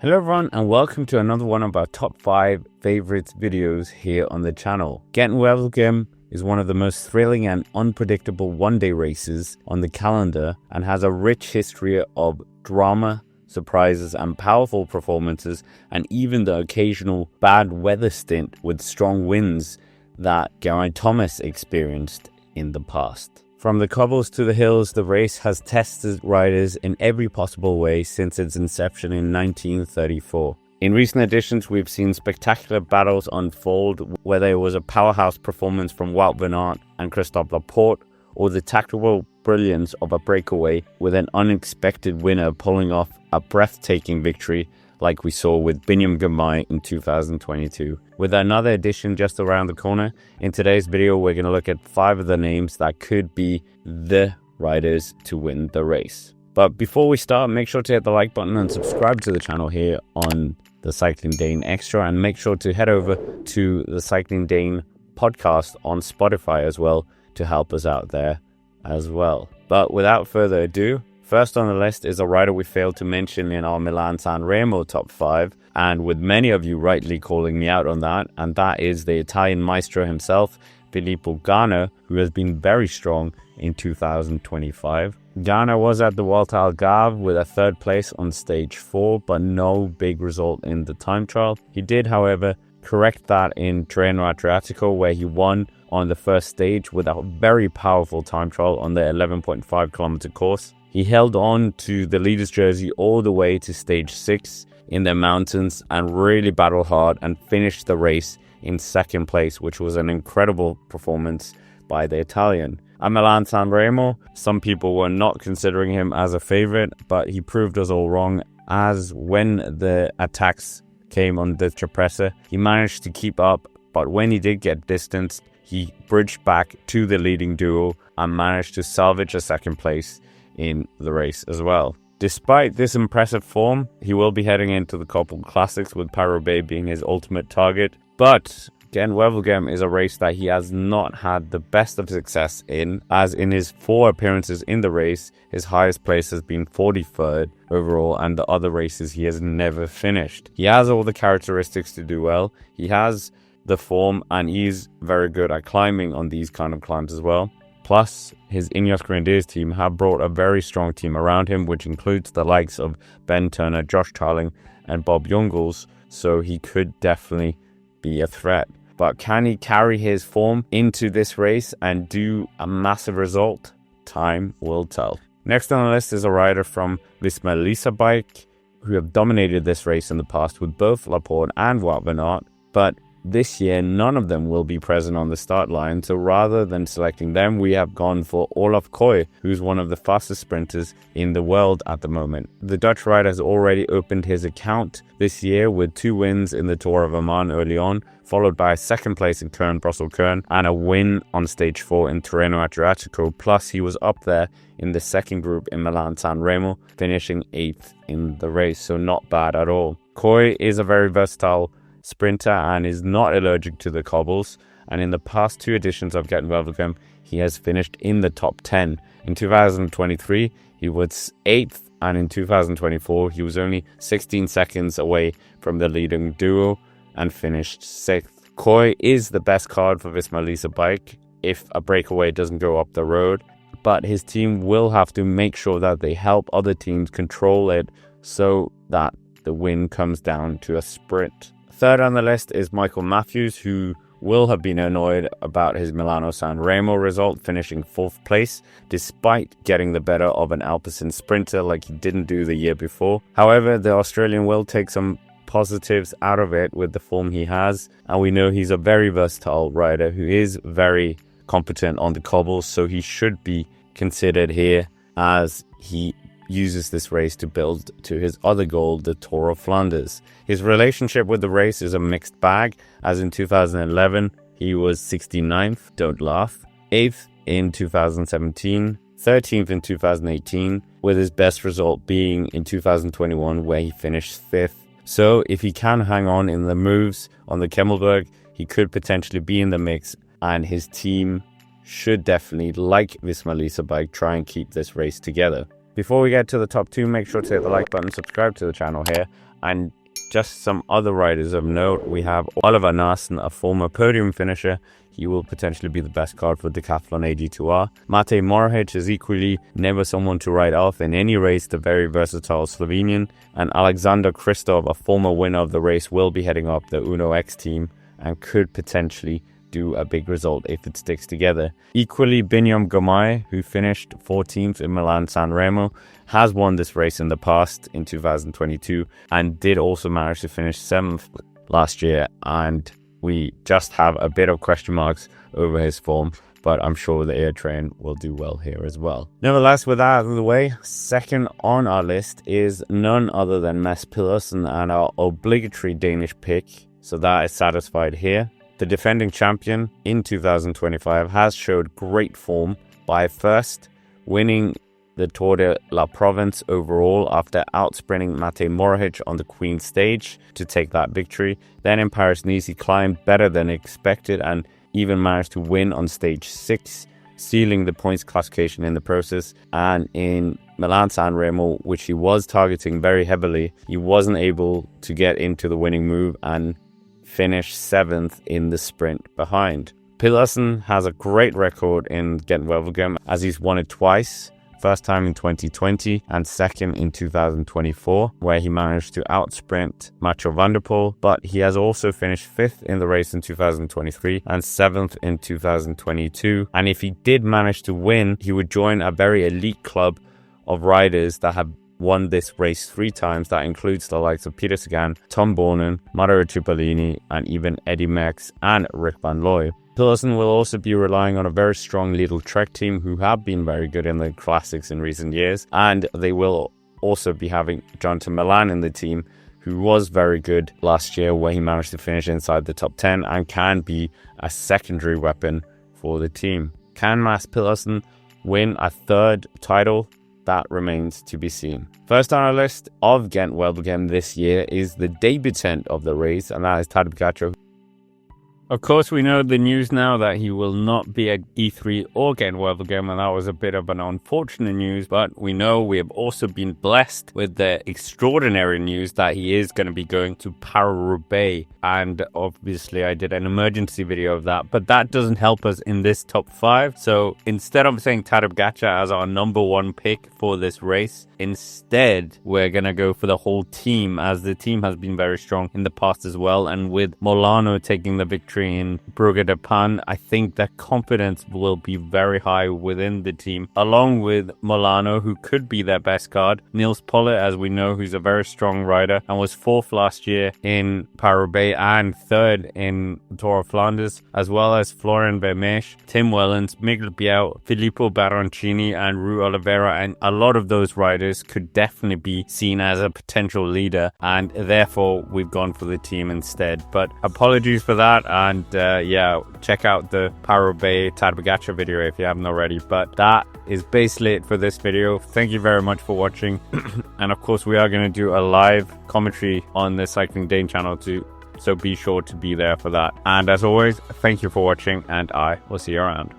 Hello everyone and welcome to another one of our top 5 favorites videos here on the channel. Gent Wevelgem is one of the most thrilling and unpredictable one-day races on the calendar and has a rich history of drama, surprises and powerful performances, and even the occasional bad weather stint with strong winds that Geraint Thomas experienced in the past. From the cobbles to the hills, the race has tested riders in every possible way since its inception in 1934. In recent editions, we've seen spectacular battles unfold, whether it was a powerhouse performance from Wout van Aert and Christophe Laporte, or the tactical brilliance of a breakaway with an unexpected winner pulling off a breathtaking victory like we saw with Biniam Girmay in 2022. With another edition just around the corner, in today's video we're going to look at 5 of the names that could be the riders to win the race. But before we start, make sure to hit the like button and subscribe to the channel here on the Cycling Dane Extra, and make sure to head over to the Cycling Dane podcast on Spotify as well to help us out there as well. But without further ado, first on the list is a rider we failed to mention in our Milan-San Remo top 5, and with many of you rightly calling me out on that, and that is the Italian maestro himself, Filippo Ganna, who has been very strong in 2025. Ganna was at the Volta al Garve with a 3rd place on stage 4, but no big result in the time trial. He did, however, correct that in Tirreno Adriatico, where he won on the first stage with a very powerful time trial on the 11.5 kilometer course. He held on to the leader's jersey all the way to stage 6 in the mountains and really battled hard and finished the race in 2nd place, which was an incredible performance by the Italian. At Milan-San Remo, some people were not considering him as a favorite, but he proved us all wrong, as when the attacks came on the Cipressa, he managed to keep up, but when he did get distanced, he bridged back to the leading duo and managed to salvage a 2nd place in the race as well. Despite this impressive form, he will be heading into the Cobbles Classics, with Paris-Roubaix being his ultimate target. But Gent Wevelgem is a race that he has not had the best of success in, as in his 4 appearances in the race, his highest place has been 43rd overall, and the other races he has never finished. He has all the characteristics to do well. He has the form and he's very good at climbing on these kind of climbs as well. Plus, his Ineos Grenadiers team have brought a very strong team around him, which includes the likes of Ben Turner, Josh Tarling and Bob Jungels, so he could definitely be a threat. But can he carry his form into this race and do a massive result? Time will tell. Next on the list is a rider from Visma Bike, who have dominated this race in the past with both Laporte and Wout van Aert, but this year, none of them will be present on the start line, so rather than selecting them, we have gone for Olav Kooij, who's one of the fastest sprinters in the world at the moment. The Dutch rider has already opened his account this year with 2 wins in the Tour of Oman early on, followed by a 2nd place in Brussels-Kern and a win on stage 4 in Tirreno Adriatico. Plus, he was up there in the 2nd group in Milan-San Remo, finishing 8th in the race, so not bad at all. Kooij is a very versatile sprinter and is not allergic to the cobbles, and in the past 2 editions of Gent Wevelgem he has finished in the top 10. In 2023 he was 8th, and in 2024 he was only 16 seconds away from the leading duo and finished 6th. Kooij is the best card for Visma Bike if a breakaway doesn't go up the road, but his team will have to make sure that they help other teams control it so that the win comes down to a sprint. 3rd on the list is Michael Matthews, who will have been annoyed about his Milano-San Remo result, finishing 4th place, despite getting the better of an Alpecin sprinter like he didn't do the year before. However, the Australian will take some positives out of it with the form he has, and we know he's a very versatile rider who is very competent on the cobbles, so he should be considered here as he uses this race to build to his other goal, the Tour of Flanders. His relationship with the race is a mixed bag, as in 2011 he was 69th, don't laugh, 8th in 2017, 13th in 2018, with his best result being in 2021 where he finished 5th. So if he can hang on in the moves on the Kemmelberg, he could potentially be in the mix, and his team should definitely, like Visma Bike, try and keep this race together. Before we get to the top 2, make sure to hit the like button, subscribe to the channel here, And just some other riders of note, we have Olav Kooij, a former podium finisher. He will potentially be the best card for Decathlon AG2R. Matej Mohoric is equally never someone to write off in any race, the very versatile Slovenian. And Alexander Kristov, a former winner of the race, will be heading up the Uno X team and could potentially do a big result if it sticks together. Equally, Biniam Girmay, who finished 14th in Milan-San Remo, has won this race in the past in 2022 and did also manage to finish 7th last year, and we just have a bit of question marks over his form, but I'm sure the air train will do well here as well. Nevertheless, with that out of the way, second on our list is none other than Mads Pedersen and our obligatory Danish pick, so that is satisfied here. The defending champion in 2025 has showed great form by first winning the Tour de la Provence overall after outsprinting Matej Mohoric on the Queen stage to take that victory. Then in Paris-Nice he climbed better than expected and even managed to win on stage 6, sealing the points classification in the process. And in Milan-San Remo, which he was targeting very heavily, he wasn't able to get into the winning move and finished 7th in the sprint behind. Pedersen has a great record in Gent Wevelgem as he's won it twice, first time in 2020 and second in 2024, where he managed to outsprint Mathieu van der Poel, but he has also finished 5th in the race in 2023 and 7th in 2022. And if he did manage to win, he would join a very elite club of riders that have won this race 3 times. That includes the likes of Pedersen, Tom Boonen, Matteo Cipollini, and even Eddie Merckx and Rick Van Looy. Pedersen will also be relying on a very strong Lidl Trek team who have been very good in the classics in recent years, and they will also be having Jonathan Milan in the team, who was very good last year where he managed to finish inside the top 10 and can be a secondary weapon for the team. Can Mads Pedersen win a 3rd title? That remains to be seen. First on our list of Gent Wevelgem this year is the debutant of the race, and that is Tadej Pogačar. Of course, we know the news now that he will not be at E3 or Gent Wevelgem, and that was a bit of an unfortunate news, but we know we have also been blessed with the extraordinary news that he is going to be going to Paris-Roubaix, and obviously I did an emergency video of that, but that doesn't help us in this top 5. So instead of saying Tadej Pogačar as our number 1 pick for this race, instead we're going to go for the whole team, as the team has been very strong in the past as well, and with Molano taking the victory in Brugge de Pan, I think that confidence will be very high within the team, along with Molano, who could be their best card. Nils Pollitt, as we know, who's a very strong rider and was 4th last year in Paris-Roubaix and 3rd in Tour of Flanders, as well as Florian Vermeersch, Tim Wellens, Miguel Biao, Filippo Baroncini and Rui Oliveira, and a lot of those riders could definitely be seen as a potential leader, and therefore we've gone for the team instead. But apologies for that, and yeah, check out the Paris-Roubaix Tadej Pogačar video if you haven't already. But that is basically it for this video. Thank you very much for watching. And of course, we are going to do a live commentary on the Cycling Dane channel too, so be sure to be there for that. And as always, thank you for watching, and I will see you around.